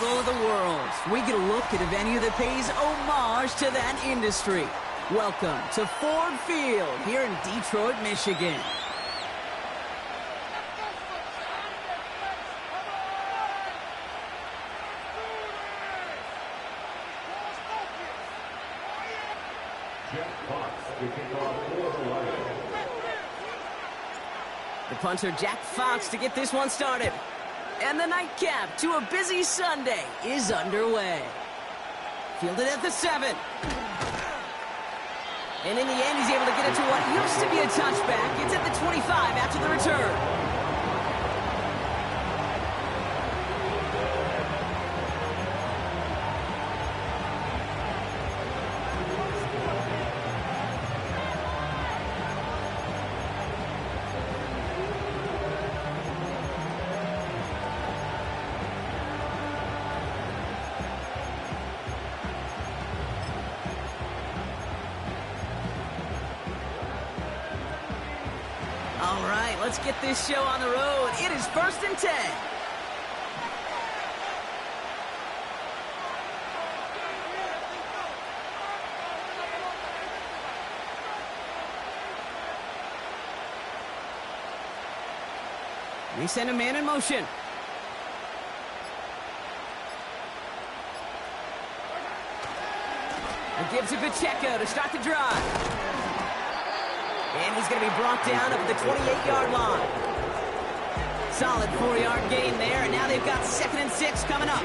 pinnacle of the world, we get a look at a venue that pays homage to that industry. Welcome to Ford Field here in Detroit, Michigan. The punter, Jack Fox, to get this one started. And the nightcap to a busy Sunday is underway. Fielded at the 7. And in the end, he's able to get it to what used to be a touchback. It's at the 25 after the return. All right, let's get this show on the road. It is 1st and 10. They send a man in motion. And gives it Pacheco to start the drive. And he's going to be brought down up at the 28-yard line. Solid 4-yard gain there, and now they've got 2nd and 6 coming up.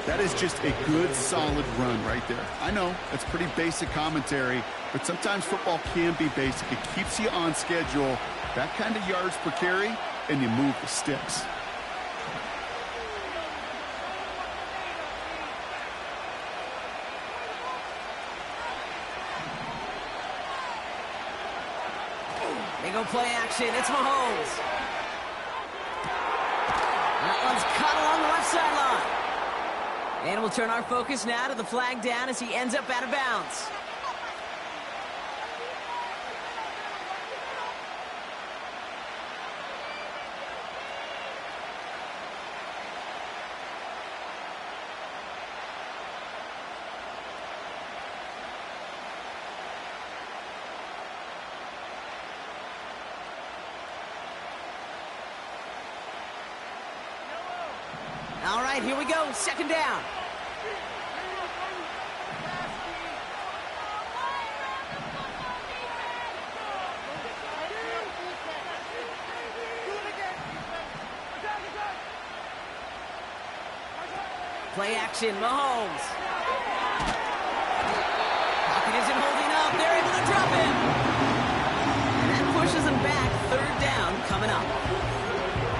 That is just a good, solid run right there. I know, that's pretty basic commentary, but sometimes football can be basic. It keeps you on schedule, that kind of yards per carry, and you move the sticks. They go play action. It's Mahomes. That one's caught along the left sideline. And we'll turn our focus now to the flag down as he ends up out of bounds. All right, here we go. 2nd down. Play action, Mahomes. Pocket isn't holding up. They're able to drop him. And that pushes them back. 3rd down coming up.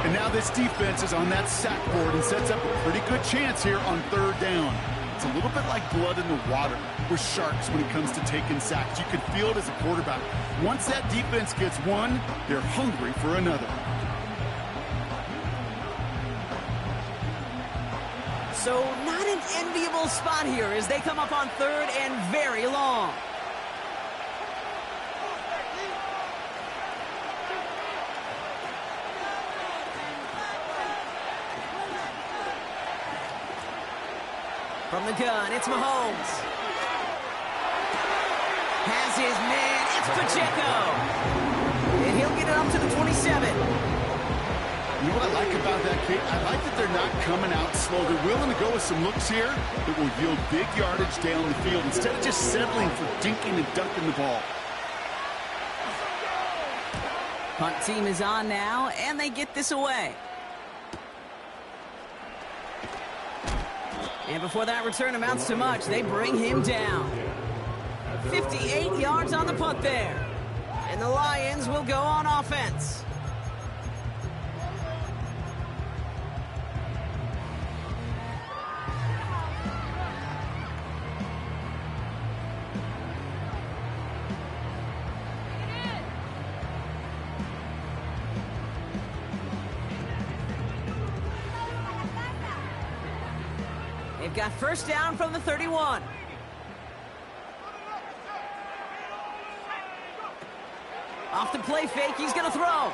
And now this defense is on that sack board and sets up a pretty good chance here on 3rd down. It's a little bit like blood in the water with sharks when it comes to taking sacks. You can feel it as a quarterback. Once that defense gets one, they're hungry for another. So not an enviable spot here as they come up on 3rd and very long. From the gun, it's Mahomes. Has his man, it's Pacheco. And he'll get it up to the 27. You know what I like about that kick? I like that they're not coming out slow. They're willing to go with some looks here that will yield big yardage down the field instead of just settling for dinking and dunking the ball. Punt team is on now, and they get this away. And before that return amounts to much, they bring him down. 58 yards on the punt there. And the Lions will go on offense. They've got 1st down from the 31. Off the play fake, he's going to throw.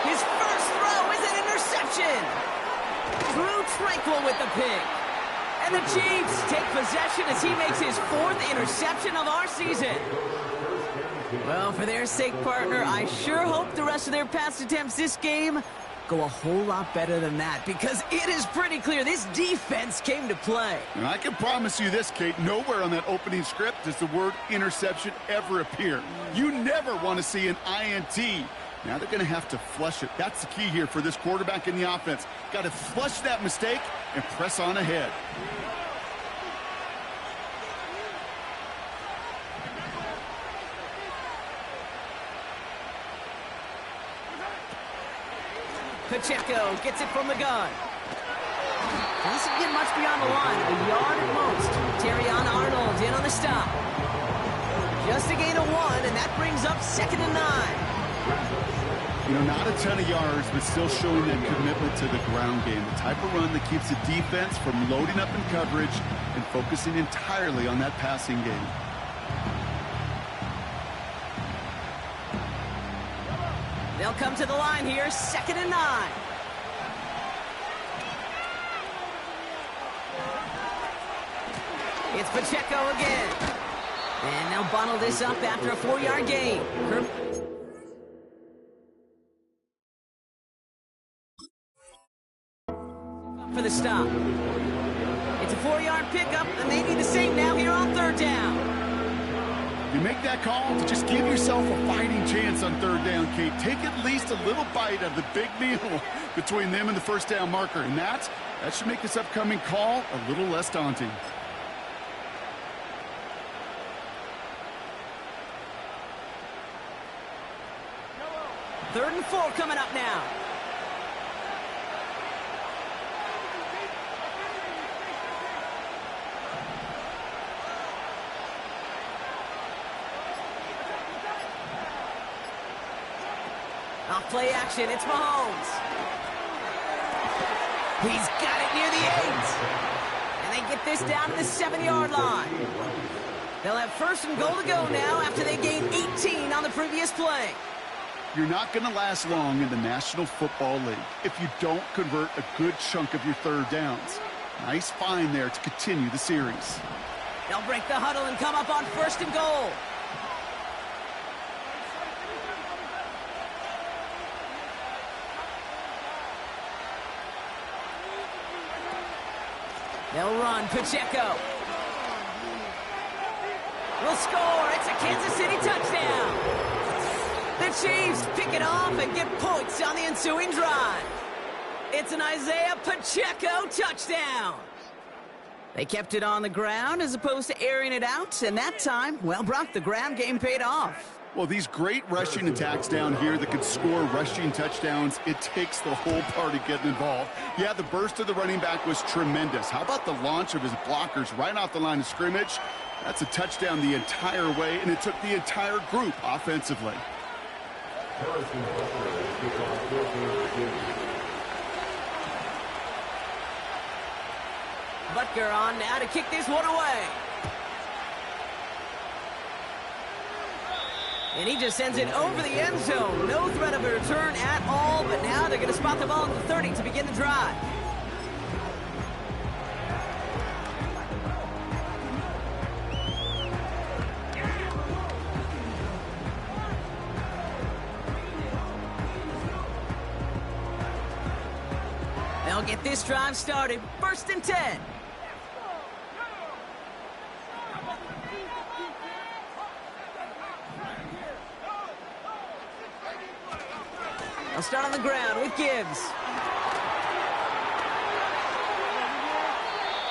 His first throw is an interception. Tranquil with the pick. And the Chiefs take possession as he makes his 4th interception of our season. Well, for their sake, partner, I sure hope the rest of their pass attempts this game go a whole lot better than that, because it is pretty clear this defense came to play. And I can promise you this, Kate, nowhere on that opening script does the word interception ever appear. You never want to see an INT. Now they're going to have to flush it. That's the key here for this quarterback in the offense. Got to flush that mistake and press on ahead. Pacheco gets it from the gun. Doesn't get much beyond the line, a yard at most. Terrion Arnold in on the stop. Just a gain of 1, and that brings up 2nd and 9. You know, not a ton of yards, but still showing that commitment to the ground game. The type of run that keeps the defense from loading up in coverage and focusing entirely on that passing game. They'll come to the line here, 2nd and 9. It's Pacheco again. And they'll bottle this up after a 4-yard gain. For the stop. It's a 4-yard pickup, and they need the same now here on 3rd down. You make that call to just give yourself a fighting chance on 3rd down, Kate. Take at least a little bite of the big meal between them and the 1st down marker. And that should make this upcoming call a little less daunting. Third and 4 coming up now. Off play action, it's Mahomes. He's got it near the 8. And they get this down to the 7-yard line. They'll have 1st and goal to go now after they gained 18 on the previous play. You're not going to last long in the National Football League if you don't convert a good chunk of your 3rd downs. Nice find there to continue the series. They'll break the huddle and come up on 1st and goal. They'll run. Pacheco will score. It's a Kansas City touchdown. The Chiefs pick it off and get points on the ensuing drive. It's an Isaiah Pacheco touchdown. They kept it on the ground as opposed to airing it out, and that time, well, Brock, the ground game paid off. Well, these great rushing attacks down here that could score rushing touchdowns, it takes the whole party getting involved. Yeah, the burst of the running back was tremendous. How about the launch of his blockers right off the line of scrimmage? That's a touchdown the entire way, and it took the entire group offensively. Butker on now to kick this one away. And he just sends it over the end zone. No threat of a return at all, but now they're going to spot the ball at the 30 to begin the drive. They'll get this drive started. 1st and 10. They'll start on the ground with Gibbs.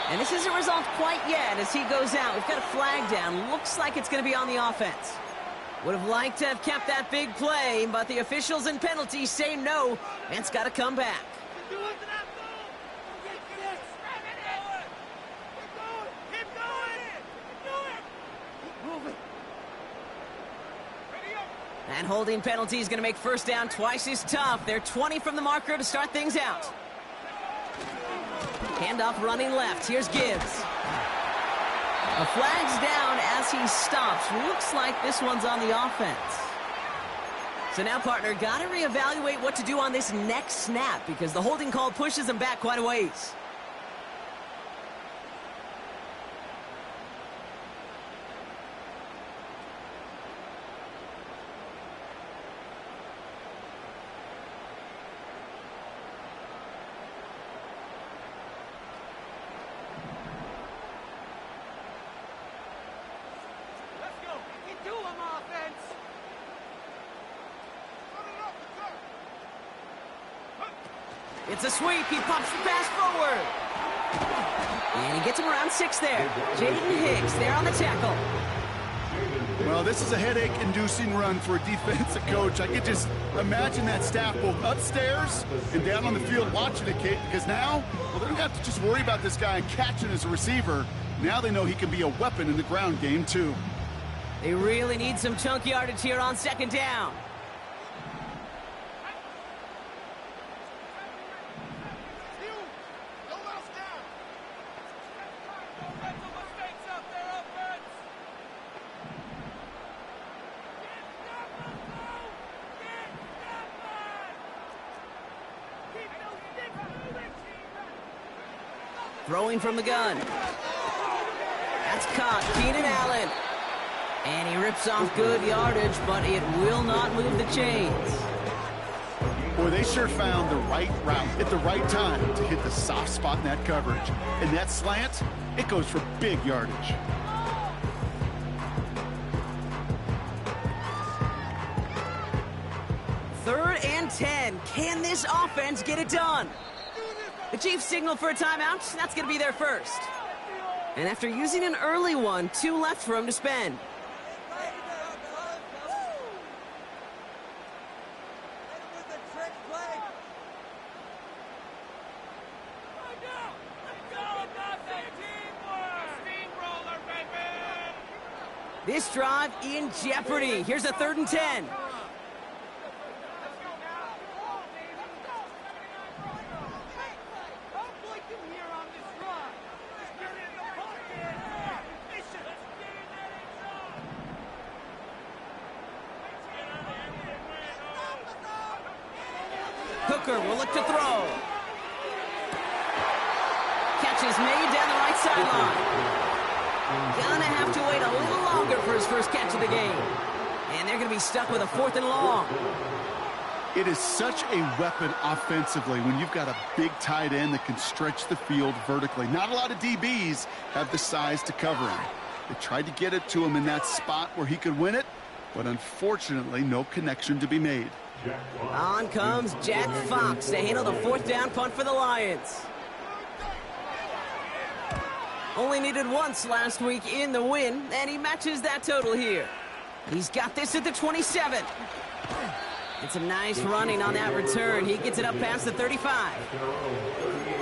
And this isn't resolved quite yet as he goes out. We've got a flag down. Looks like it's going to be on the offense. Would have liked to have kept that big play, but the officials and penalties say no, and it's got to come back. And holding penalty is going to make 1st down twice as tough. They're 20 from the marker to start things out. Handoff running left. Here's Gibbs. A flag's down as he stops. Looks like this one's on the offense. So now, partner, got to reevaluate what to do on this next snap because the holding call pushes him back quite a ways. It's a sweep. He pops the pass forward. And he gets him around 6 there. Jaden Hicks there on the tackle. Well, this is a headache-inducing run for a defensive coach. I could just imagine that staff both upstairs and down on the field watching it, Kate, because now, well, they don't have to just worry about this guy catching as a receiver. Now they know he can be a weapon in the ground game, too. They really need some chunk yardage here on 2nd down. Throwing from the gun. That's caught. Keenan Allen. And he rips off good yardage, but it will not move the chains. Boy, they sure found the right route at the right time to hit the soft spot in that coverage. And that slant, it goes for big yardage. Third and 10. Can this offense get it done? The Chiefs signal for a timeout. That's going to be their first. And after using an early one, 2 left for him to spend. This drive in jeopardy. Here's a 3rd and 10. Hooker will look to throw. Catch is made down the right sideline. Gonna have to wait a little longer for his first catch of the game. And they're gonna be stuck with a 4th and long. It is such a weapon offensively when you've got a big tight end that can stretch the field vertically. Not a lot of DBs have the size to cover him. They tried to get it to him in that spot where he could win it, but unfortunately, no connection to be made. On comes Jack Fox to handle the 4th down punt for the Lions. Only needed once last week in the win, and he matches that total here. He's got this at the 27. And some nice running on that return. He gets it up past the 35.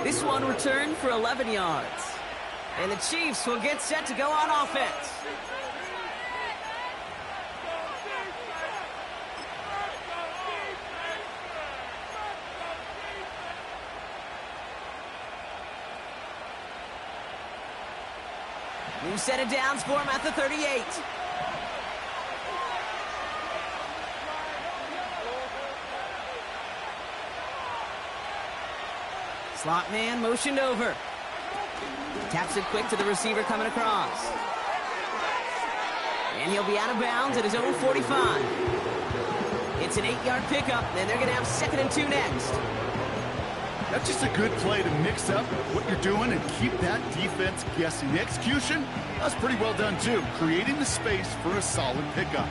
This one returned for 11 yards. And the Chiefs will get set to go on offense. New set of downs for him at the 38. Slot man motioned over. Taps it quick to the receiver coming across. And he'll be out of bounds at his own 45. It's an 8-yard pickup, then they're going to have 2nd and 2 next. That's just a good play to mix up what you're doing and keep that defense guessing. The execution, that's pretty well done too, creating the space for a solid pickup.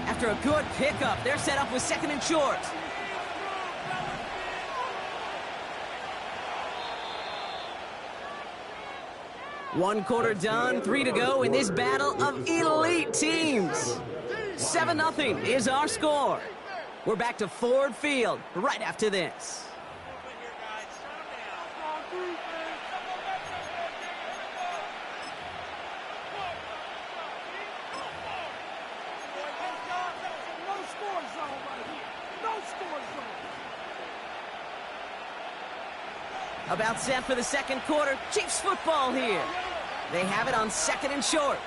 After a good pickup, they're set up with 2nd and short. One quarter done, 3 to go in this battle of elite teams. 7-0 is our score. We're back to Ford Field right after this. About set for the 2nd quarter. Chiefs football here. They have it on 2nd and short.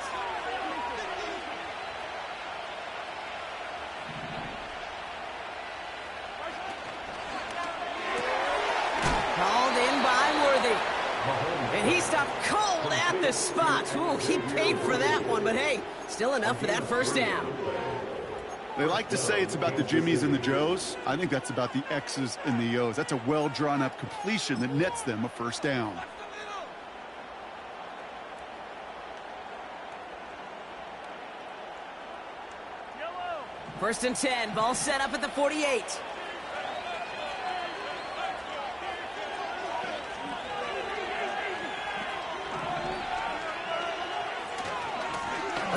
Called in by Worthy. And he stopped cold at the spot. Ooh, he paid for that one, but hey, still enough for that 1st down. They like to say it's about the Jimmies and the Joes. I think that's about the X's and the O's. That's a well-drawn-up completion that nets them a 1st down. First and 10, ball set up at the 48.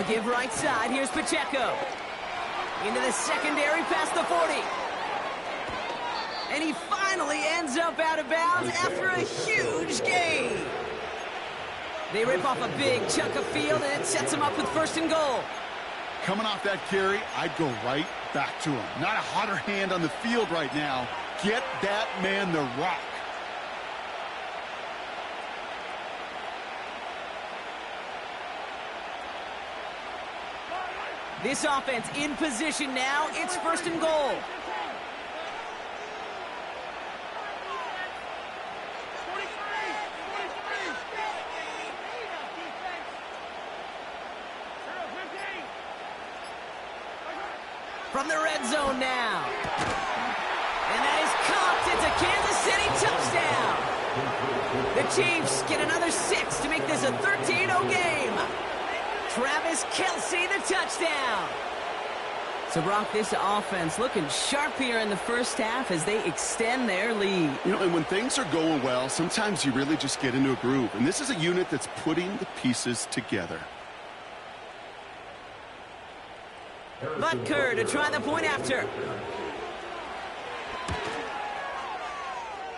They'll give right side. Here's Pacheco. Into the secondary past the 40. And he finally ends up out of bounds after a huge gain. They rip off a big chunk of field, and it sets him up with 1st and goal. Coming off that carry, I'd go right back to him. Not a hotter hand on the field right now. Get that man the rock. This offense in position now. It's 1st and goal. From the red zone now. And that is caught. It's a Kansas City touchdown. The Chiefs get another 6 to make this a 13-0 game. Travis Kelce, the touchdown. So, Brock, this offense looking sharp here in the first half as they extend their lead. You know, and when things are going well, sometimes you really just get into a groove. And this is a unit that's putting the pieces together. Butker to try the point after.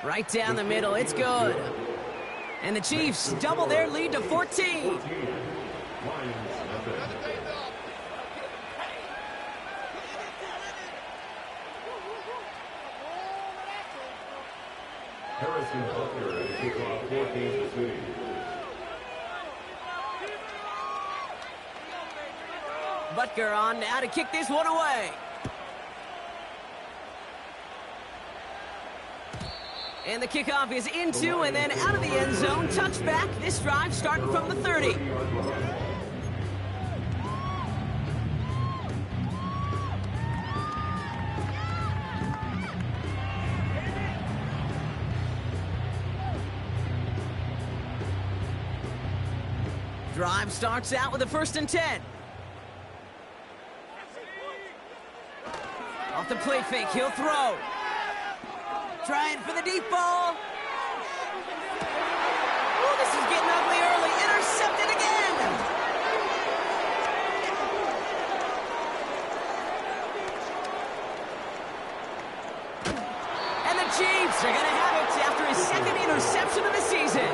Right down the middle. It's good. And the Chiefs double their lead to 14. Harrison Butker to kick off for Kansas City. Butker on now to kick this one away. And the kickoff is into and then out of the end zone. Touchback. This drive starting from the 30. Drive starts out with a 1st and 10. Off the play fake, he'll throw. Trying for the deep ball. Oh, this is getting ugly early. Intercepted again. And the Chiefs are going to have it after his 2nd interception of the season.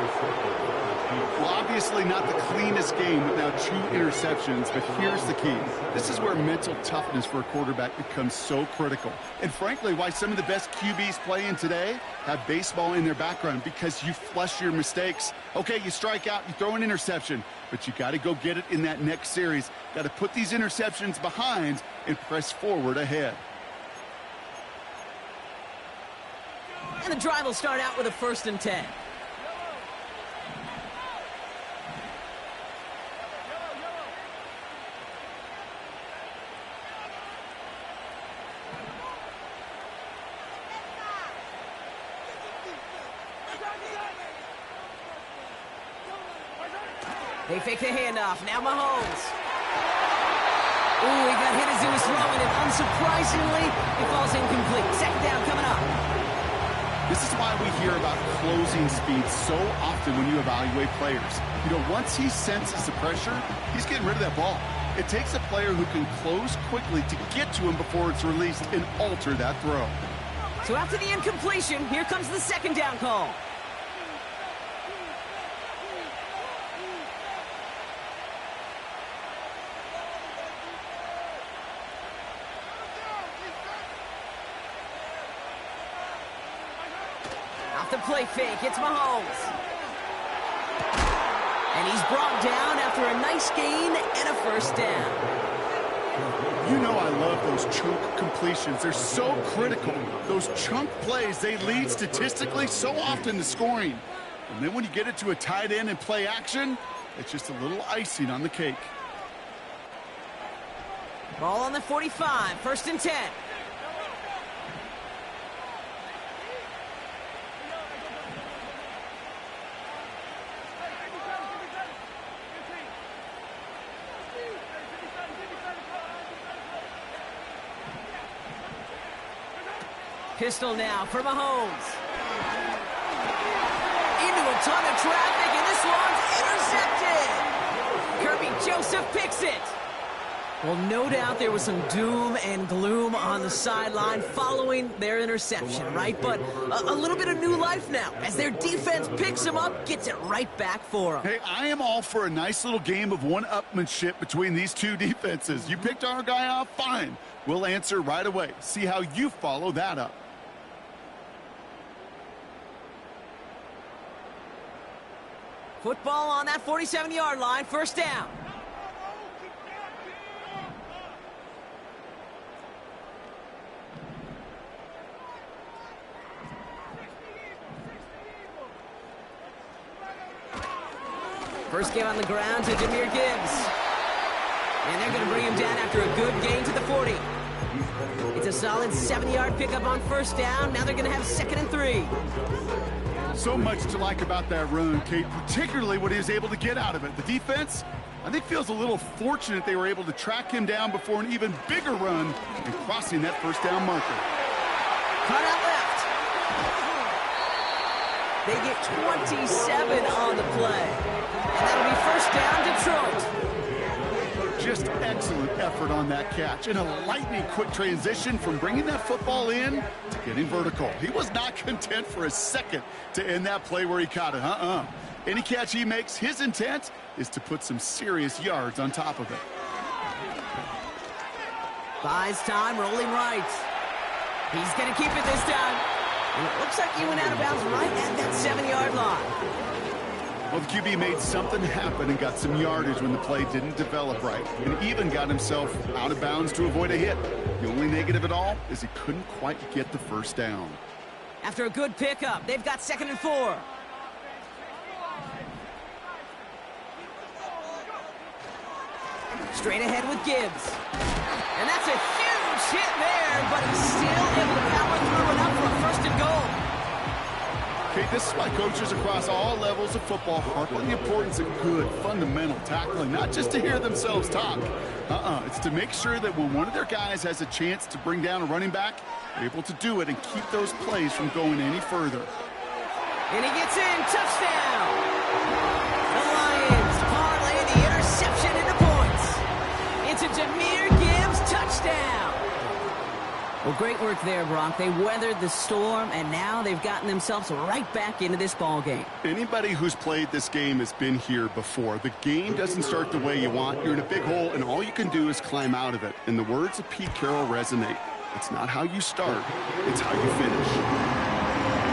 Well, obviously not the cleanest game with now 2 interceptions, but here's the key. This is where mental toughness for a quarterback becomes so critical. And frankly, why some of the best QBs playing today have baseball in their background, because you flush your mistakes. Okay, you strike out, you throw an interception, but you got to go get it in that next series. Got to put these interceptions behind and press forward ahead. And the drive will start out with a 1st and 10. They fake the handoff. Now Mahomes. Ooh, he got hit as he was throwing it. Unsurprisingly, it falls incomplete. 2nd down coming up. This is why we hear about closing speed so often when you evaluate players. You know, once he senses the pressure, he's getting rid of that ball. It takes a player who can close quickly to get to him before it's released and alter that throw. So after the incompletion, here comes the 2nd down call. The play fake, it's Mahomes. And he's brought down after a nice gain and a 1st down. You know I love those chunk completions. They're so critical. Those chunk plays, they lead statistically so often to scoring. And then when you get it to a tight end and play action, it's just a little icing on the cake. Ball on the 45, 1st and 10. Pistol now for Mahomes. Into a ton of traffic, and this one's intercepted. Kirby Joseph picks it. Well, no doubt there was some doom and gloom on the sideline following their interception, right? But a little bit of new life now as their defense picks them up, gets it right back for them. Hey, I am all for a nice little game of one-upmanship between these two defenses. You picked our guy off, fine. We'll answer right away. See how you follow that up. Football on that 47-yard line, first down. First game on the ground to Jahmyr Gibbs. And they're going to bring him down after a good gain to the 40. It's a solid 7-yard pickup on first down. Now they're going to have 2nd and 3. So much to like about that run, Kate, particularly what he was able to get out of it. The defense, I think, feels a little fortunate they were able to track him down before an even bigger run and crossing that first down marker. Cut out left. They get 27 on the play. And that'll be first down, Detroit. Just excellent effort on that catch. And a lightning-quick transition from bringing that football in to getting vertical. He was not content for a second to end that play where he caught it. Any catch he makes, his intent is to put some serious yards on top of it. Buys time, rolling right. He's going to keep it this time. And it looks like he went out of bounds right at that 7-yard line. Well, the QB made something happen and got some yardage when the play didn't develop right, and even got himself out of bounds to avoid a hit. The only negative at all is he couldn't quite get the first down. After a good pickup, they've got 2nd and 4. Straight ahead with Gibbs. And that's a huge hit there, but he's still able to power through enough for a 1st and goal. Okay, this is why coaches across all levels of football harp on the importance of good, fundamental tackling, not just to hear themselves talk. It's to make sure that when one of their guys has a chance to bring down a running back, they're able to do it and keep those plays from going any further. And he gets in, touchdown! The Lions parlay the interception into points. It's a Jahmyr Gibbs touchdown! Well, great work there, Brock. They weathered the storm, and now they've gotten themselves right back into this ball game. Anybody who's played this game has been here before. The game doesn't start the way you want. You're in a big hole, and all you can do is climb out of it. And the words of Pete Carroll resonate. It's not how you start, it's how you finish.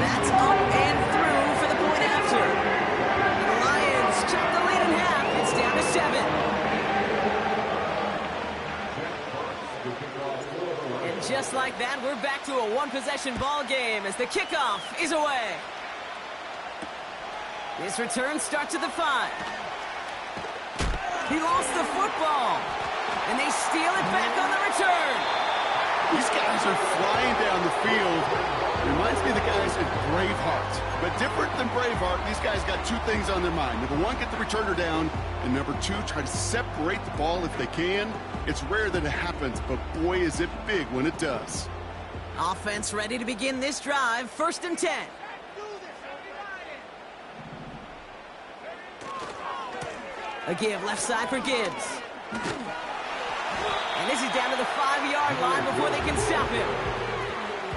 That's up and through for the point after. The Lions chop the lead in half. It's down to 7. Just like that, we're back to a one-possession ball game as the kickoff is away. This return starts at the 5. He lost the football, and they steal it back on the return. These guys are flying down the field. Reminds me of the guys at Braveheart. But different than Braveheart, these guys got 2 things on their mind. Number 1, get the returner down. And number 2, try to separate the ball if they can. It's rare that it happens, but boy, is it big when it does. Offense ready to begin this drive. 1st and 10. A give left side for Gibbs. And this is down to the 5-yard line before they can stop him.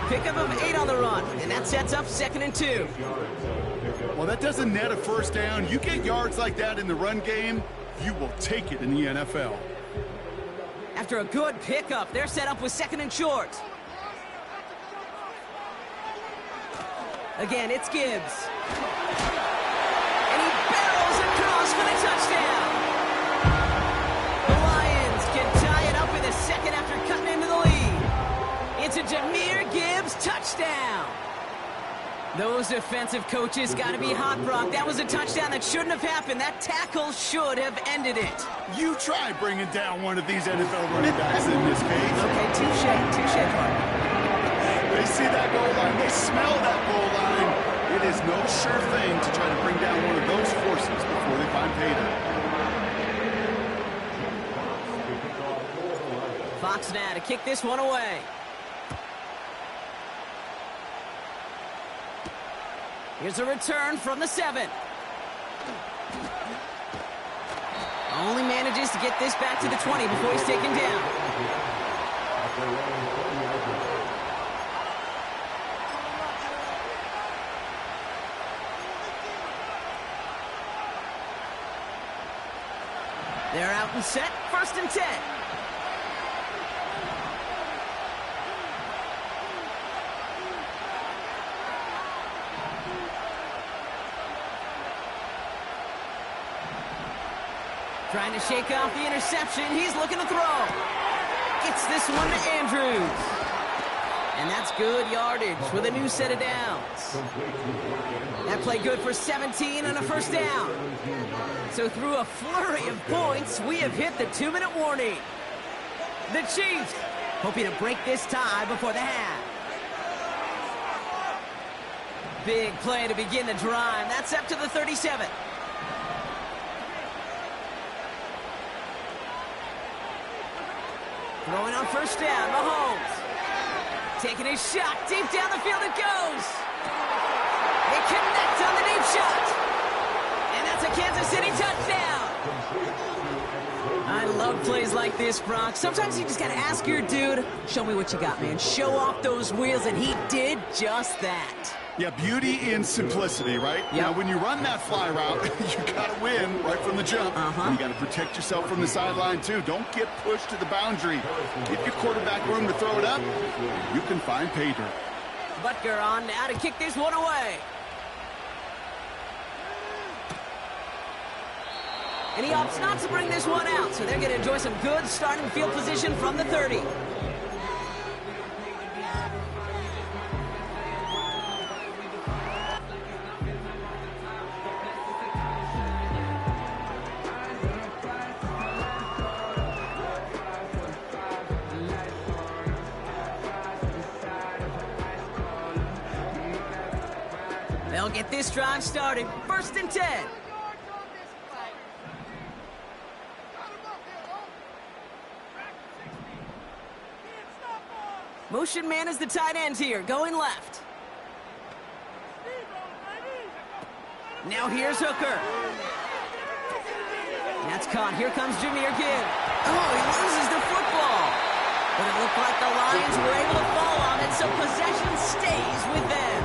Pickup of 8 on the run, and that sets up 2nd and 2. Well, that doesn't net a first down. You get yards like that in the run game, you will take it in the NFL. After a good pickup, they're set up with 2nd and short. Again, it's Gibbs. And he barrels across for the touchdown. The Lions can tie it up in the 2nd after cutting into the lead. It's a Jahmyr Gibbs touchdown. Those defensive coaches got to be hot, Brock. That was a touchdown that shouldn't have happened. That tackle should have ended it. You try bringing down one of these NFL running backs in this case. Okay, touche, partner. They see that goal line. They smell that goal line. It is no sure thing to try to bring down one of those forces before they find paydirt. Fox now to kick this one away. Here's a return from the 7. Only manages to get this back to the 20 before he's taken down. They're out and set, 1st and 10. Trying to shake off the interception. He's looking to throw. Gets this one to Andrews. And that's good yardage with a new set of downs. That play good for 17 and a 1st down. So through a flurry of points, we have hit the 2-minute warning. The Chiefs hoping to break this tie before the half. Big play to begin the drive. That's up to the 37. Throwing on 1st down, Mahomes. Taking his shot, deep down the field it goes. They connect on the deep shot. And that's a Kansas City touchdown. I love plays like this, Brock. Sometimes you just got to ask your dude, show me what you got, man. Show off those wheels, and he did just that. Yeah, beauty in simplicity, right? Yep. Now, when you run that fly route, you got to win right from the jump. And you got to protect yourself from the sideline, too. Don't get pushed to the boundary. Give your quarterback room to throw it up. You can find pay dirt. Butker on now to kick this one away. And he opts not to bring this one out, so they're going to enjoy some good starting field position from the 30. They'll get this drive started. 1st and 10. Motion man is the tight end here, going left. Now here's Hooker. That's caught. Here comes Jahmyr Gibbs. Oh, he loses the football. But it looked like the Lions were able to fall on it, so possession stays with them.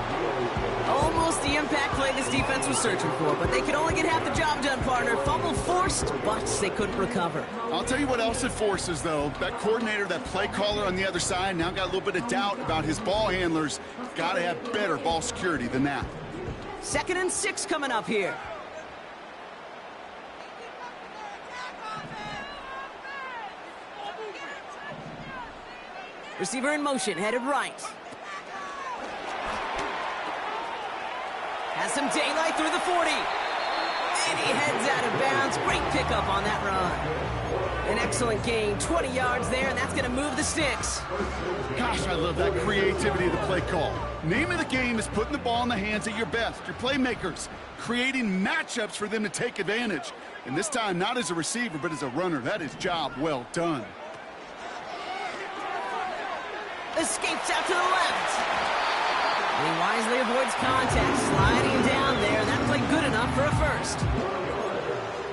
Almost the impact play this defense was searching for, but they could only get half the job done, partner. Fumble forced, but they couldn't recover. I'll tell you what else it forces, though. That coordinator, that play caller on the other side, now got a little bit of doubt about his ball handlers. Got to have better ball security than that. 2nd and 6 coming up here. Receiver in motion, headed right. Has some daylight through the 40. And he heads out of bounds. Great pickup on that run. An excellent gain. 20 yards there, and that's going to move the sticks. Gosh, I love that creativity of the play call. Name of the game is putting the ball in the hands of your best, your playmakers, creating matchups for them to take advantage. And this time, not as a receiver, but as a runner. That is job well done. Escapes out to the left. And he wisely avoids contact, sliding down there. That play good enough for a 1st.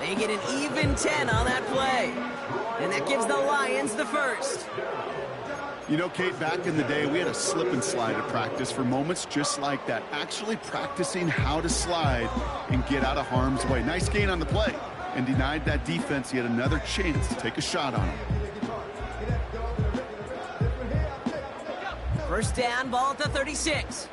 They get an even 10 on that play. And that gives the Lions the 1st. You know, Kate, back in the day, we had a slip and slide at practice for moments just like that. Actually practicing how to slide and get out of harm's way. Nice gain on the play. And denied that defense yet another chance to take a shot on him. 1st down, ball at the 36.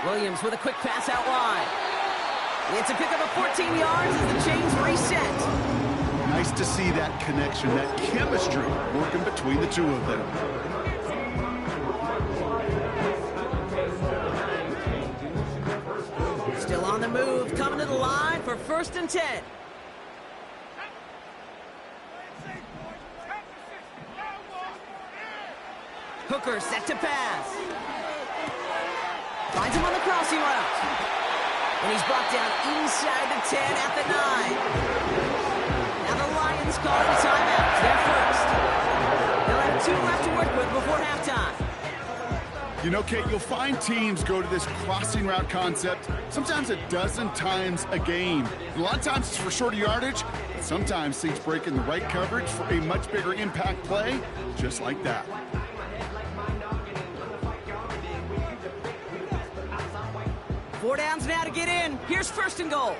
Williams with a quick pass out wide. It's a pickup of 14 yards as the chains reset. Nice to see that connection, that chemistry working between the two of them. Still on the move, coming to the line for 1st and 10. Hooker set to pass. Finds him on the crossing route. And he's brought down inside the 10 at the 9. Now the Lions call a timeout. Their 1st. They'll have 2 left to work with before halftime. You know, Kate, you'll find teams go to this crossing route concept sometimes a dozen times a game. A lot of times it's for shorter yardage, but sometimes things break in the right coverage for a much bigger impact play, just like that. Four downs now to get in. Here's first and goal.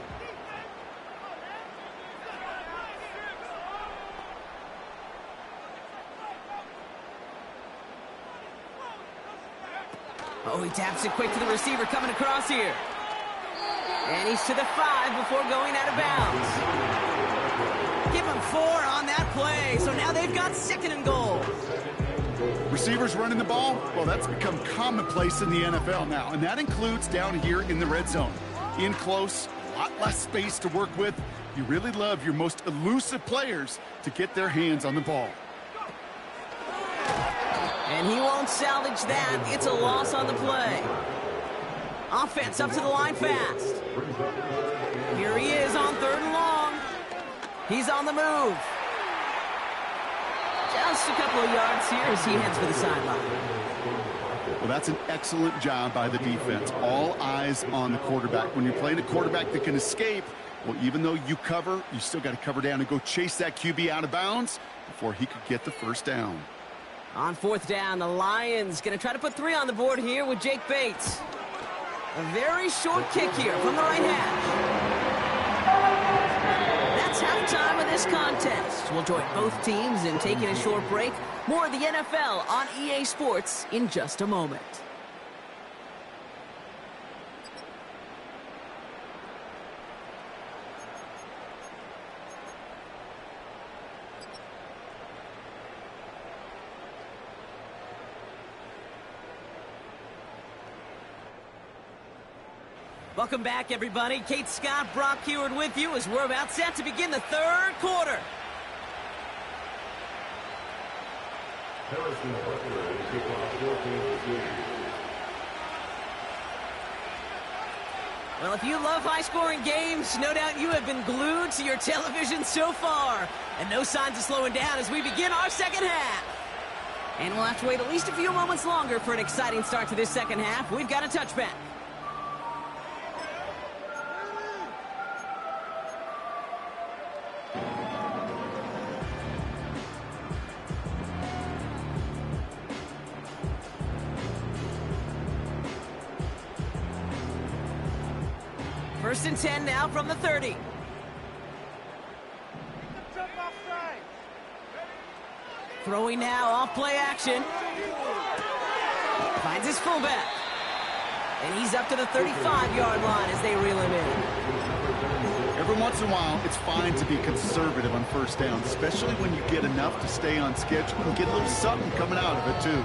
Oh, he taps it quick to the receiver coming across here. And he's to the 5 before going out of bounds. Give him 4 on that play. So now they've got second and goal. Receivers running the ball, well, that's become commonplace in the NFL now, and that includes down here in the red zone. In close, a lot less space to work with. You really love your most elusive players to get their hands on the ball. And he won't salvage that. It's a loss on the play. Offense up to the line fast. Here he is on third and long. He's on the move. Just a couple of yards here as he heads for the sideline. Well, that's an excellent job by the defense. All eyes on the quarterback. When you're playing a quarterback that can escape, well, even though you cover, you still got to cover down and go chase that QB out of bounds before he could get the first down. On fourth down, the Lions going to try to put 3 on the board here with Jake Bates. A very short kick here from the right hash. That's halftime of this contest. We'll join both teams in taking a short break. More of the NFL on EA Sports in just a moment. Welcome back, everybody. Kate Scott, Brock Heward with you as we're about set to begin the third quarter. Harrison Butler to kick off 14th. Well, if you love high-scoring games, no doubt you have been glued to your television so far. And no signs of slowing down as we begin our second half. And we'll have to wait at least a few moments longer for an exciting start to this second half. We've got a touchback. First and 10 now from the 30. Throwing now off play action. Finds his fullback. And he's up to the 35-yard line as they reel him in. Every once in a while, it's fine to be conservative on first down, especially when you get enough to stay on schedule and get a little something coming out of it, too.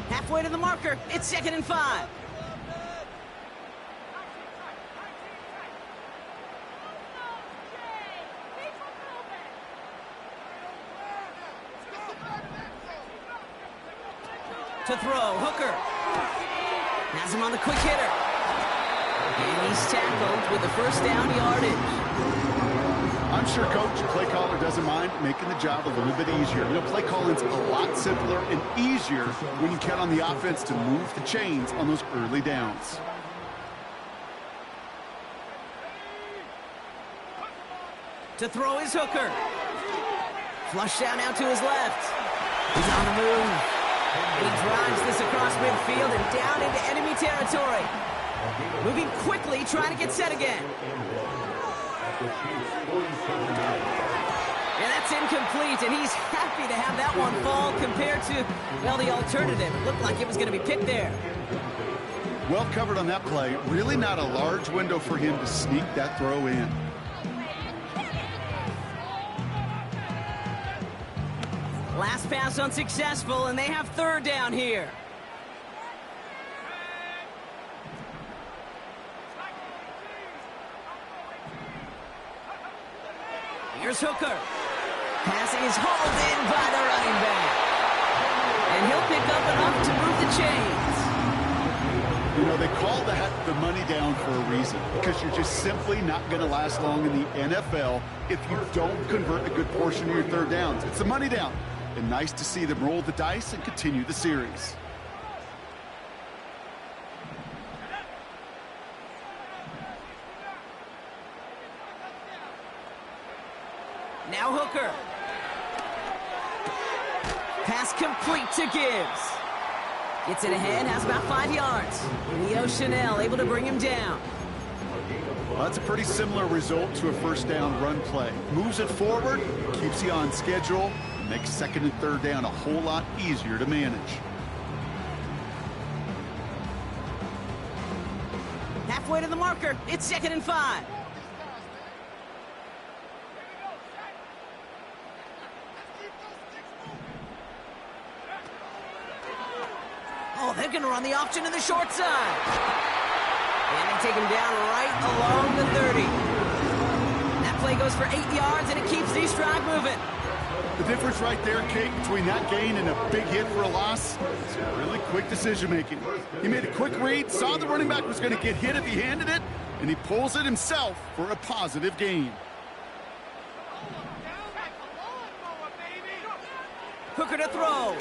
Halfway to the marker. It's second and 5. To throw, Hooker. Has him on the quick hitter. And he's tackled with the first down yardage. I'm sure coach and play caller doesn't mind making the job a little bit easier. You know, play calling's a lot simpler and easier when you count on the offense to move the chains on those early downs. To throw is Hooker. Flush down now to his left. He's on the move. And he drives this across midfield and down into enemy territory. Moving quickly, trying to get set again. And that's incomplete, and he's happy to have that one fall compared to, well, the alternative. It looked like it was going to be picked there. Well covered on that play. Really not a large window for him to sneak that throw in. Last pass unsuccessful, and they have third down here. Here's Hooker. Pass is hauled in by the running back. And he'll pick up enough to move the chains. You know, they call that the money down for a reason, because you're just simply not going to last long in the NFL if you don't convert a good portion of your third downs. It's the money down. and nice to see them roll the dice and continue the series. Now Hooker. Pass complete to Gibbs. Gets it ahead, has about 5 yards. Leo Chanel able to bring him down. Well, that's a pretty similar result to a first down run play. Moves it forward, keeps you on schedule, and makes second and third down a whole lot easier to manage. Halfway to the marker, it's 2nd and 5. Oh, they're going to run the option to the short side. And they take him down right along the 30. That play goes for 8 yards, and it keeps the drive moving. The difference right there, Kate, between that gain and a big hit for a loss is really quick decision-making. He made a quick read, saw the running back was going to get hit if he handed it, and he pulls it himself for a positive gain. Hooker to throw.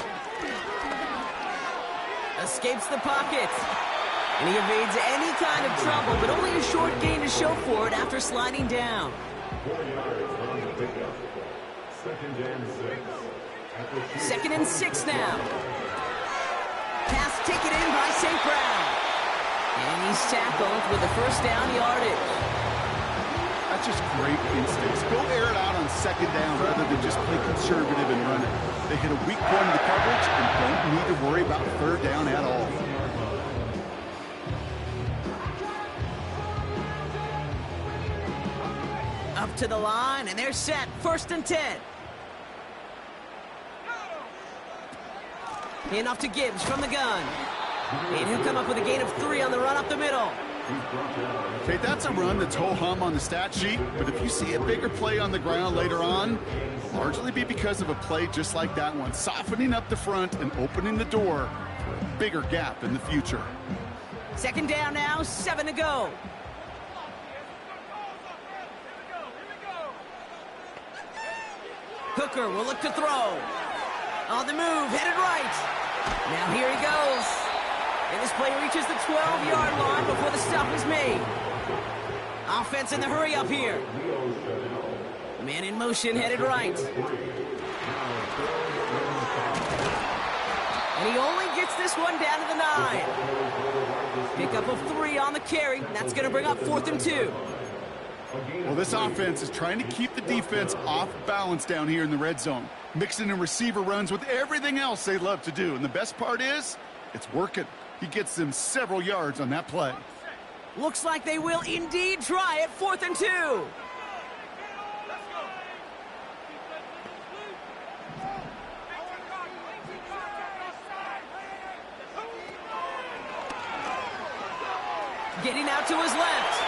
Escapes the pocket. And he evades any kind of trouble, but only a short gain to show for it after sliding down. 4 yards on the pickup. 2nd and 6 now. Pass taken in by St. Brown. And he's tackled with the first down yardage. That's just great instincts. Go air it out on 2nd down rather than just play conservative and run it. They hit a weak point of the coverage and don't need to worry about 3rd down at all. Up to the line, and they're set. 1st and 10. And off to Gibbs from the gun. And he'll come up with a gain of 3 on the run up the middle. Okay, that's a run that's ho-hum on the stat sheet, but if you see a bigger play on the ground later on, it'll largely be because of a play just like that one, softening up the front and opening the door for a bigger gap in the future. 2nd down now, 7 to go. Hooker will look to throw. On the move, headed right. Now here he goes. And this play reaches the 12-yard line before the stop is made. Offense in the hurry up here. Man in motion, headed right. And he only gets this one down to the 9. Pickup of 3 on the carry. That's going to bring up 4th and 2. Well, this offense is trying to keep the defense off balance down here in the red zone, mixing in receiver runs with everything else they love to do. And the best part is, it's working. He gets them several yards on that play. Looks like they will indeed try it. 4th and 2. Getting out to his left.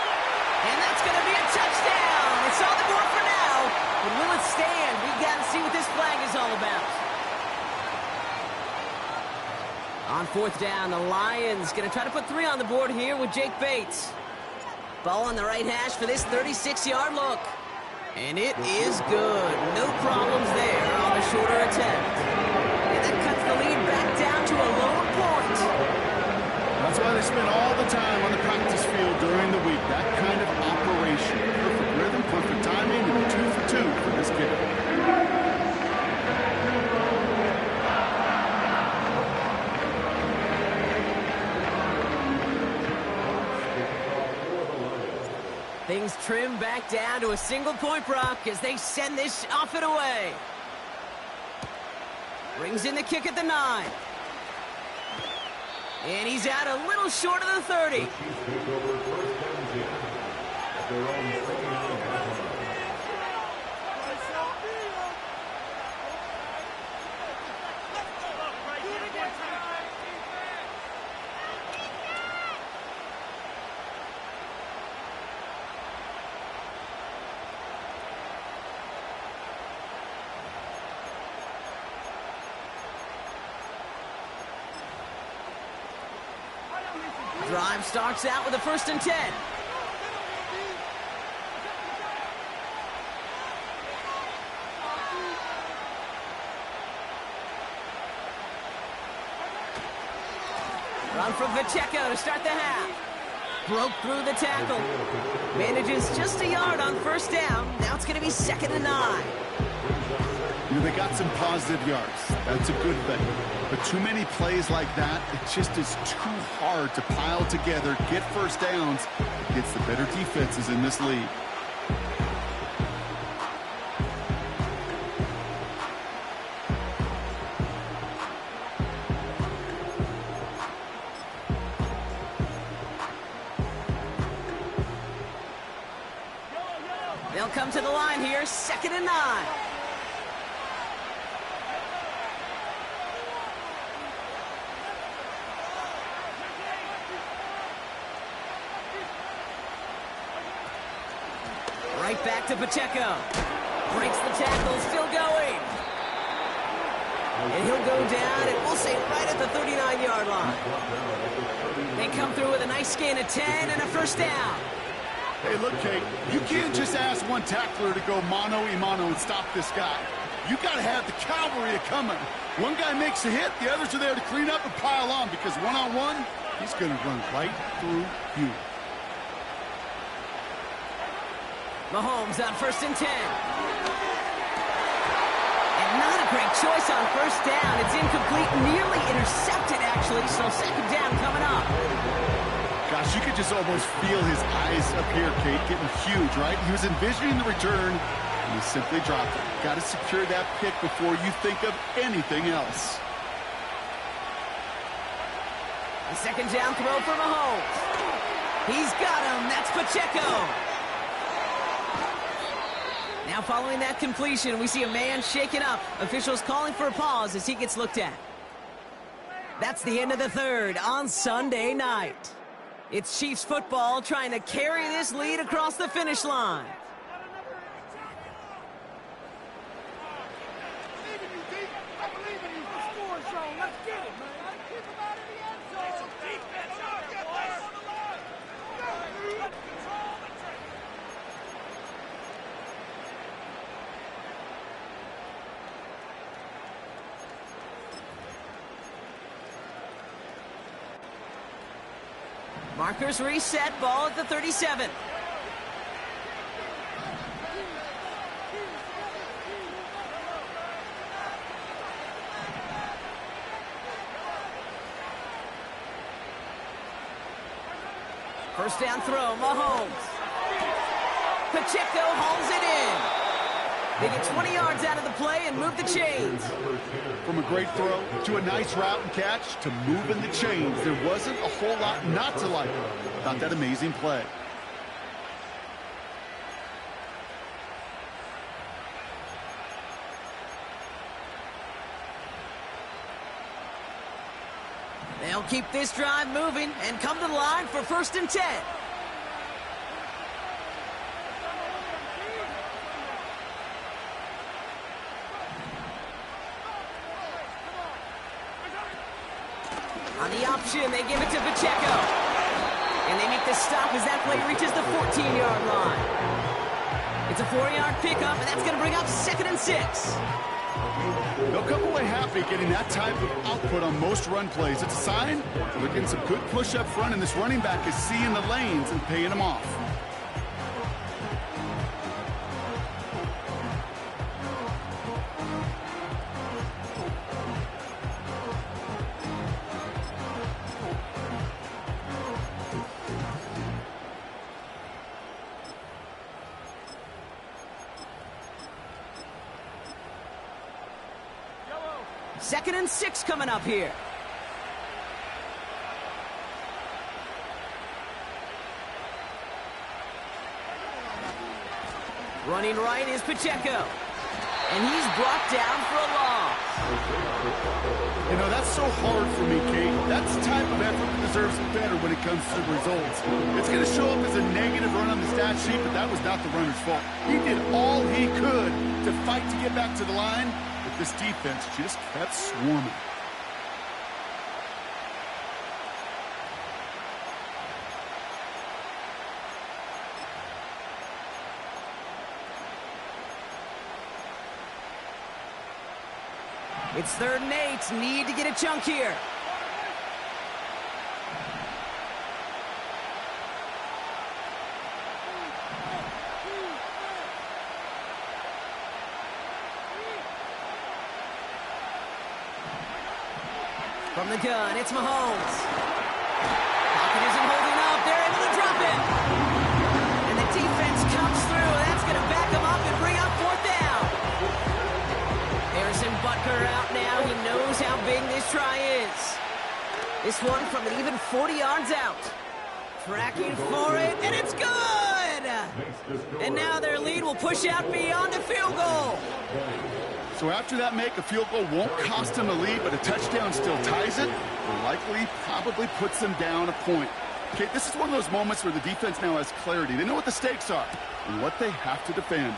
And that's going to be a touchdown. It's on the board for now. But will it stand? We got to see what this flag is all about. On 4th down, the Lions going to try to put 3 on the board here with Jake Bates. Ball on the right hash for this 36-yard look. And it is good. No problems there on the shorter attempt. And that cuts the lead back down to a lower point. That's why they spend all the time on the practice field during the week. That kind of operation. Perfect rhythm, perfect timing, and 2 for 2 for this kid. Things trim back down to a single-point Brock as they send this off and away. Brings in the kick at the 9. And he's out a little short of the 30. Drive starts out with a 1st and 10. Run from Pacheco to start the half. Broke through the tackle. Manages just a yard on first down. Now it's going to be 2nd and 9. You know, they got some positive yards. That's a good thing. But too many plays like that, it just is too hard to pile together, get first downs against the better defenses in this league. They'll come to the line here, 2nd and 9. Right back to Pacheco. Breaks the tackle, still going. And he'll go down, and we'll say right at the 39-yard line. They come through with a nice gain of 10 and a first down. Hey, look, Kate, you can't just ask one tackler to go mano-a-mano and stop this guy. You got to have the cavalry coming. One guy makes a hit, the others are there to clean up and pile on, because one-on-one, he's going to run right through you. Mahomes on 1st and 10. And not a great choice on first down. It's incomplete, nearly intercepted, actually, so 2nd down coming up. Gosh, you could just almost feel his eyes up here, Kate, getting huge, right? He was envisioning the return, and he simply dropped it. Got to secure that pick before you think of anything else. The 2nd down throw for Mahomes. He's got him. That's Pacheco. Now following that completion, we see a man shaken up. Officials calling for a pause as he gets looked at. That's the end of the 3rd on Sunday night. It's Chiefs football trying to carry this lead across the finish line. Markers reset, ball at the 37. First down throw, Mahomes. Pacheco hauls it in. They get 20 yards out of the play and move the chains. From a great throw to a nice route and catch to moving the chains, there wasn't a whole lot not to like about that amazing play. They'll keep this drive moving and come to the line for 1st and 10. On the option, they give it to Pacheco. And they make the stop as that play reaches the 14-yard line. It's a 4-yard pickup, and that's going to bring up 2nd and 6. They'll come away happy getting that type of output on most run plays. It's a sign they're getting some good push up front, and this running back is seeing the lanes and paying them off. Second and 6 coming up here. Running right is Pacheco. And he's brought down for a loss. You know, that's so hard for me, Kate. That's the type of effort that deserves better when it comes to the results. It's going to show up as a negative run on the stat sheet, but that was not the runner's fault. He did all he could to fight to get back to the line, but this defense just kept swarming. It's 3rd and 8. Need to get a chunk here. From the gun, it's Mahomes. Pocket isn't holding up. They're able to drop it. And the defense comes through. That's going to back them up and bring up fourth down. Harrison Butker out now. He knows how big this try is. This one from an even 40 yards out. Tracking for it, and it's good! And now their lead will push out beyond a field goal. So after that make, a field goal won't cost them the lead, but a touchdown still ties it. Or likely, probably puts them down a point. Okay, this is one of those moments where the defense now has clarity. They know what the stakes are and what they have to defend.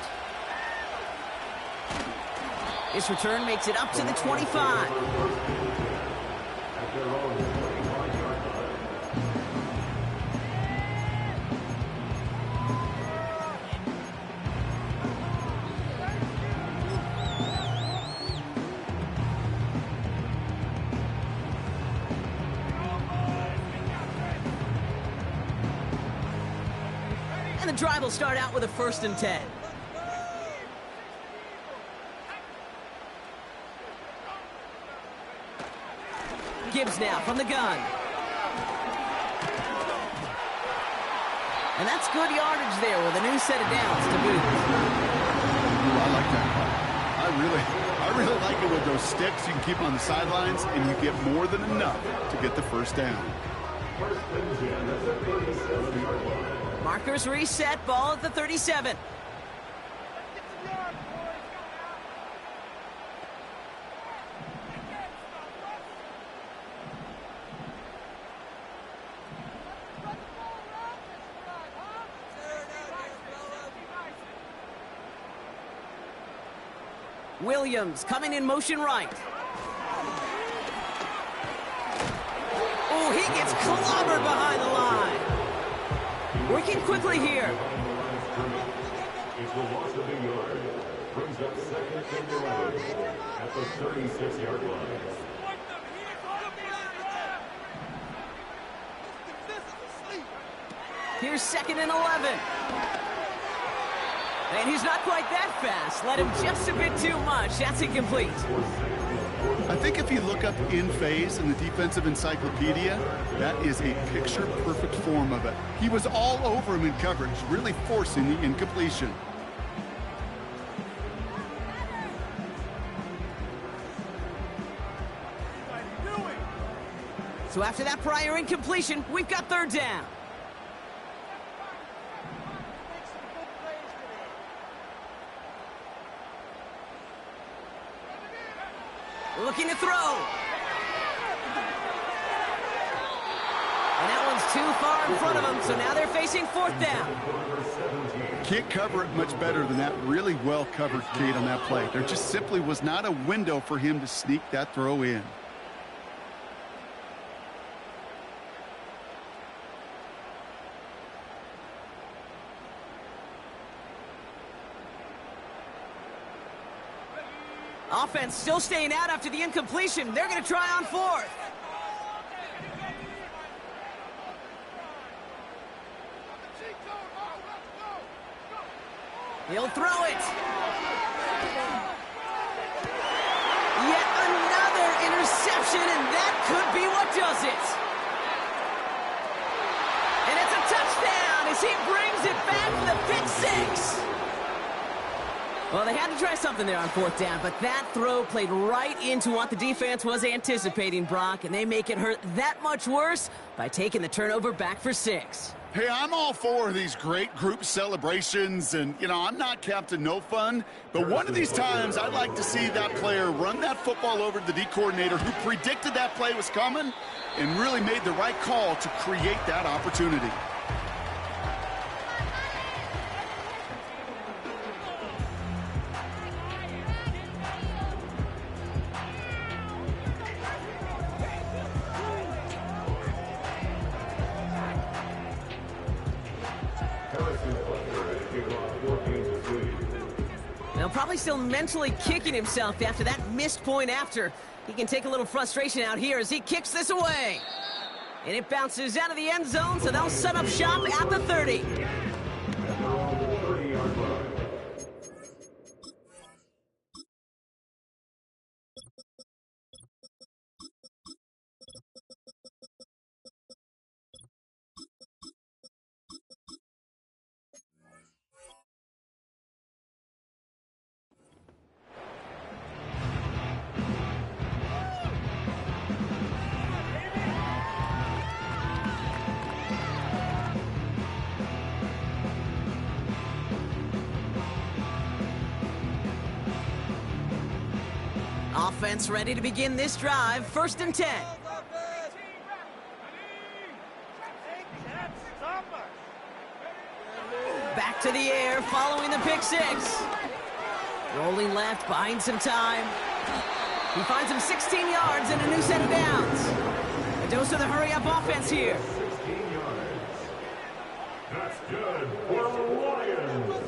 This return makes it up to the 25. And the drive will start out with a 1st and 10. Gibbs now from the gun. And that's good yardage there with a new set of downs to boot. I like that. I really like it with those sticks you can keep on the sidelines, and you get more than enough to get the 1st down. Markers reset, ball at the 37. Williams coming in motion right. Oh, he gets clobbered behind the line. Working quickly here. It's the loss of a yard. Brings up 2nd and 11 at the 36-yard line. Here's 2nd and 11. And he's not quite that fast. Let him just a bit too much. That's incomplete. I think if you look up in phase in the defensive encyclopedia, that is a picture-perfect form of it. He was all over him in coverage, really forcing the incompletion. So after that prior incompletion, we've got 3rd down. Looking to throw. And that one's too far in front of them, so now they're facing 4th down. Can't cover it much better than that. Really well covered, Kate, on that play. There just simply was not a window for him to sneak that throw in. Offense still staying out after the incompletion. They're going to try on 4th. He'll throw it. Yet another interception, and that could be what does it. And it's a touchdown as he brings it back for the pick 6. Well, they had to try something there on 4th down, but that throw played right into what the defense was anticipating, Brock, and they make it hurt that much worse by taking the turnover back for 6. Hey, I'm all for these great group celebrations, and, you know, I'm not Captain No Fun, but one of these times I'd like to see that player run that football over to the D coordinator who predicted that play was coming and really made the right call to create that opportunity. Now, probably still mentally kicking himself after that missed point after. He can take a little frustration out here as he kicks this away. And it bounces out of the end zone, so they'll set up shop at the 30. Offense ready to begin this drive. 1st and 10. Back to the air following the pick six. Rolling left, buying some time. He finds him 16 yards and a new set of downs. A dose of the hurry-up offense here. 16 yards. That's good for the Lions.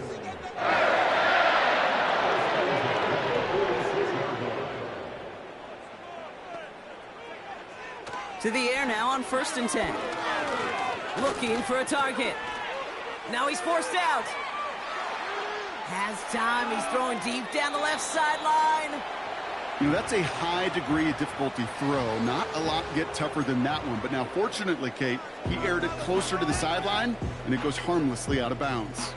To the air now on 1st and 10. Looking for a target. Now he's forced out. Has time. He's throwing deep down the left sideline. You know, that's a high degree of difficulty throw. Not a lot get tougher than that one. But now, fortunately, Kate, he aired it closer to the sideline, and it goes harmlessly out of bounds.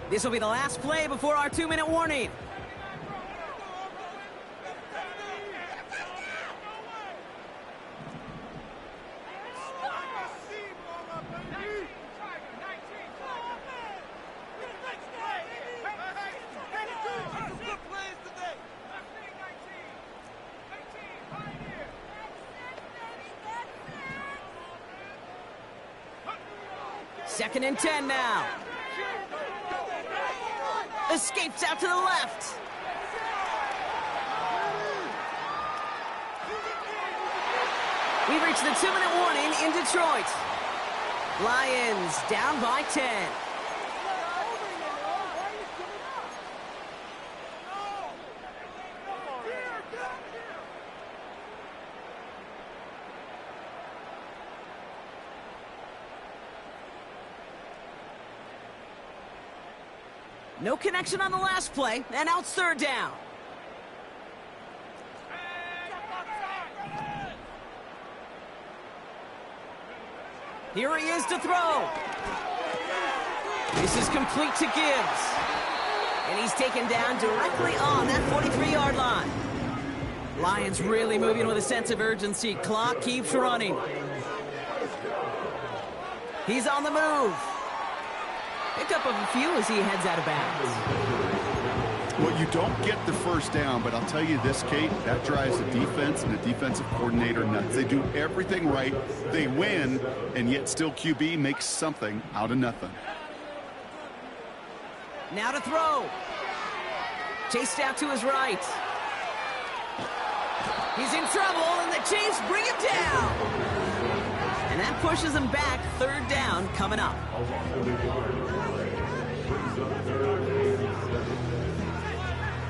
This will be the last play before our 2-minute warning. Second and 10 now. Escapes out to the left. We've reached the 2-minute warning in Detroit. Lions down by 10. No connection on the last play, and now it's 3rd down. Here he is to throw. This is complete to Gibbs. And he's taken down directly on that 43-yard line. Lions really moving with a sense of urgency. Clock keeps running. He's on the move. Pickup of a few as he heads out of bounds. Well, you don't get the 1st down, but I'll tell you this, Kate, that drives the defense and the defensive coordinator nuts. They do everything right. They win, and yet still QB makes something out of nothing. Now to throw. Chased out to his right. He's in trouble, and the Chiefs bring him down. And that pushes him back. 3rd down coming up.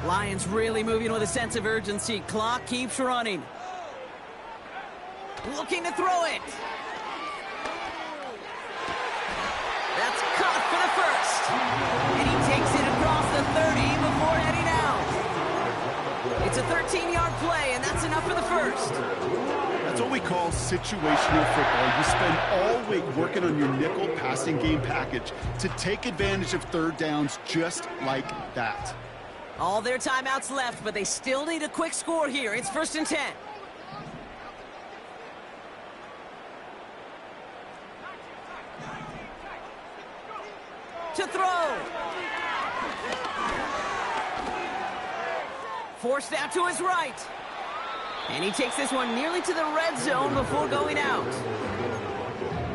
Lions really moving with a sense of urgency. Clock keeps running. Looking to throw it. That's caught for the 1st. And he takes it across the 30 before heading out. It's a 13-yard play, and that's enough for the 1st. That's what we call situational football. You spend all week working on your nickel passing game package to take advantage of 3rd downs just like that. All their timeouts left, but they still need a quick score here. It's 1st and 10. To throw. Forced out to his right. And he takes this one nearly to the red zone before going out.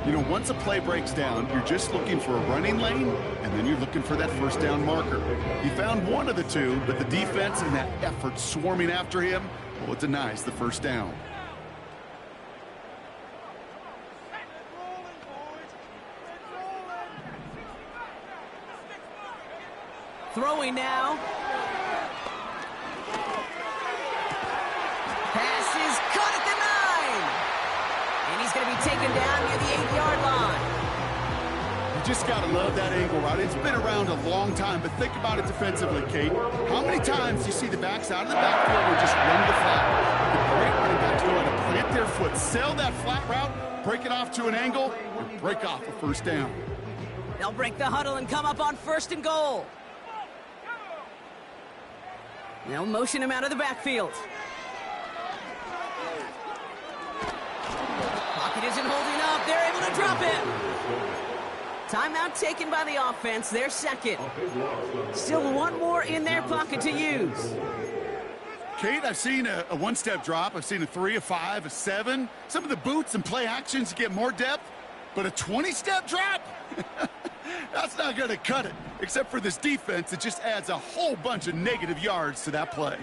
You know, once a play breaks down, you're just looking for a running lane, and then you're looking for that 1st down marker. He found one of the two, but the defense and that effort swarming after him, well, it denies the 1st down. Throwing now. Pass is caught at the 9. And he's going to be taken down near the 8-yard line. You just got to love that angle route. It's been around a long time, but think about it defensively, Kate. How many times do you see the backs out of the backfield or just run the flat? The great running backs know how to plant their foot, sail that flat route, break it off to an angle, and break off a 1st down. They'll break the huddle and come up on 1st and goal. They'll motion him out of the backfield. Pocket isn't holding up. They're able to drop him. Timeout taken by the offense, their second. Still one more in their pocket to use. Kate, I've seen a one-step drop. I've seen a 3, a 5, a 7. Some of the boots and play actions get more depth, but a 20-step drop? That's not going to cut it, except for this defense that just adds a whole bunch of negative yards to that play.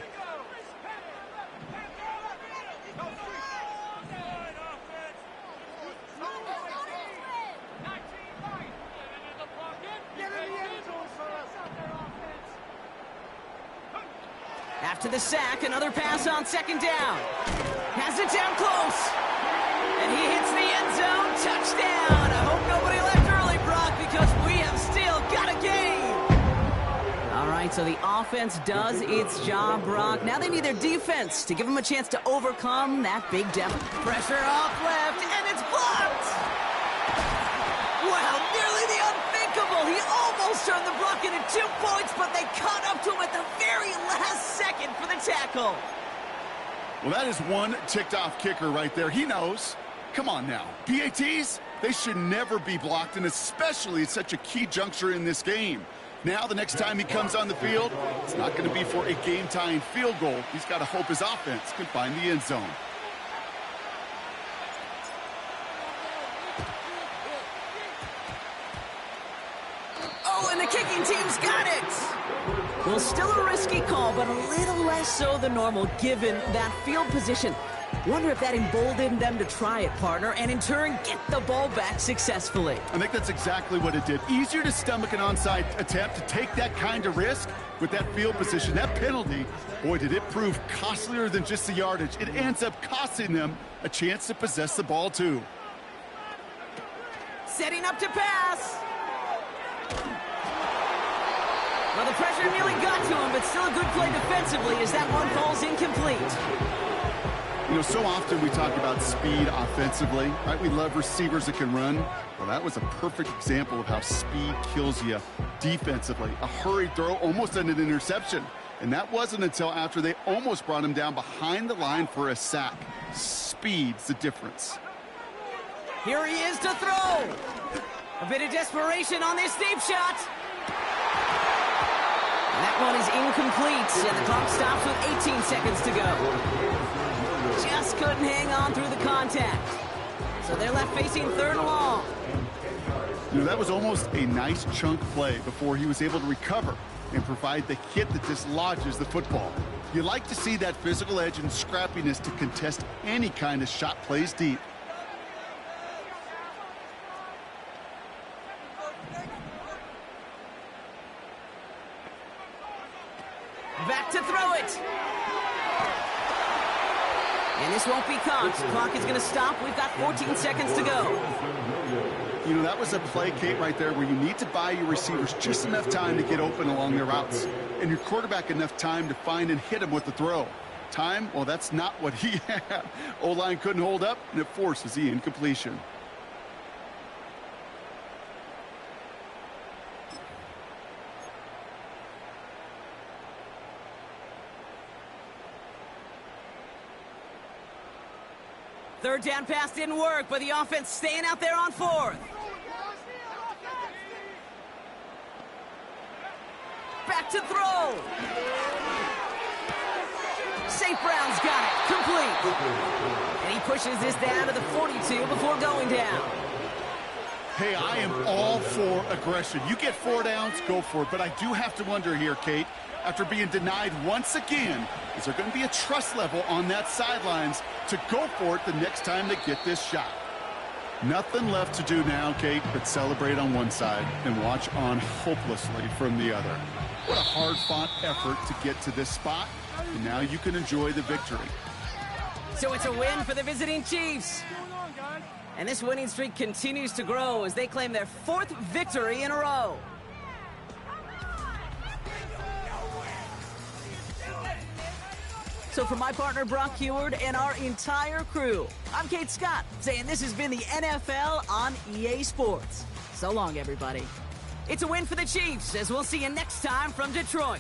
After the sack, another pass on second down. Has it down close. And he hits the end zone. Touchdown. I hope nobody left early, Brock, because we have still got a game. All right, so the offense does its job, Brock. Now they need their defense to give them a chance to overcome that big depth. Pressure off left, and it's blocked. Wow, nearly the unthinkable. He almost turned the block into 2 points, but they caught up to him at the very last second for the tackle. Well, that is one ticked-off kicker right there. He knows. Come on now. PATs, they should never be blocked, and especially at such a key juncture in this game. Now, the next time he comes on the field, it's not going to be for a game-tying field goal. He's got to hope his offense can find the end zone. Oh, and the kicking team's got it. Well, still a risky call, but a little less so than normal given that field position. Wonder if that emboldened them to try it, partner, and in turn get the ball back successfully. I think that's exactly what it did. Easier to stomach an onside attempt to take that kind of risk with that field position. That penalty, boy, did it prove costlier than just the yardage. It ends up costing them a chance to possess the ball, too. Setting up to pass. Well, the pressure nearly got to him, but still a good play defensively as that one falls incomplete. You know, so often we talk about speed offensively, right? We love receivers that can run. Well, that was a perfect example of how speed kills you defensively. A hurried throw, almost an interception. And that wasn't until after they almost brought him down behind the line for a sack. Speed's the difference. Here he is to throw. A bit of desperation on this deep shot. That one is incomplete, and the clock stops with 18 seconds to go. Just couldn't hang on through the contact. So they're left facing third and long. You know, that was almost a nice chunk play before he was able to recover and provide the hit that dislodges the football. You like to see that physical edge and scrappiness to contest any kind of shot plays deep. Back to throw it. And this won't be caught. Clock is going to stop. We've got 14 seconds to go. You know, that was a play, Kate, right there where you need to buy your receivers just enough time to get open along their routes. And your quarterback enough time to find and hit him with the throw. Time, well, that's not what he had. O-line couldn't hold up, and it forces the incompletion. Third down pass didn't work, but the offense staying out there on fourth. Back to throw. St. Brown's got it. Complete. And he pushes this down to the 42 before going down. Hey, I am all for aggression. You get 4 downs, go for it. But I do have to wonder here, Kate, after being denied once again, is there going to be a trust level on that sidelines to go for it the next time they get this shot? Nothing left to do now, Kate, but celebrate on one side and watch on hopelessly from the other. What a hard-fought effort to get to this spot, and now you can enjoy the victory. So it's a win for the visiting Chiefs. And this winning streak continues to grow as they claim their 4th victory in a row. So for my partner, Brock Heward, and our entire crew, I'm Kate Scott, saying this has been the NFL on EA Sports. So long, everybody. It's a win for the Chiefs, as we'll see you next time from Detroit.